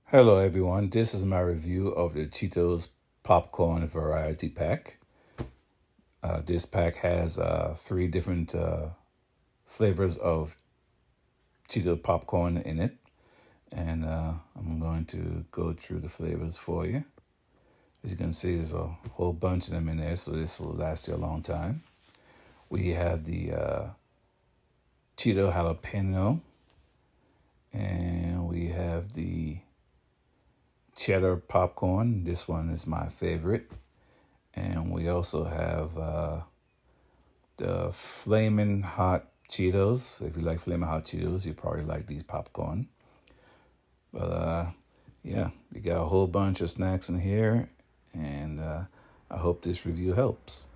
Hello, everyone. This is my review of the Cheetos Popcorn Variety Pack. This pack has three different flavors of Cheeto popcorn in it, and I'm going to go through the flavors for you. As you can see, there's a whole bunch of them in there, so this will last you a long time. We have the Cheeto jalapeno, and we have the Cheddar popcorn. This one is my favorite. And we also have the Flamin Hot Cheetos. If you like Flamin Hot Cheetos, you probably like these popcorn. But yeah, you got a whole bunch of snacks in here, and I hope this review helps.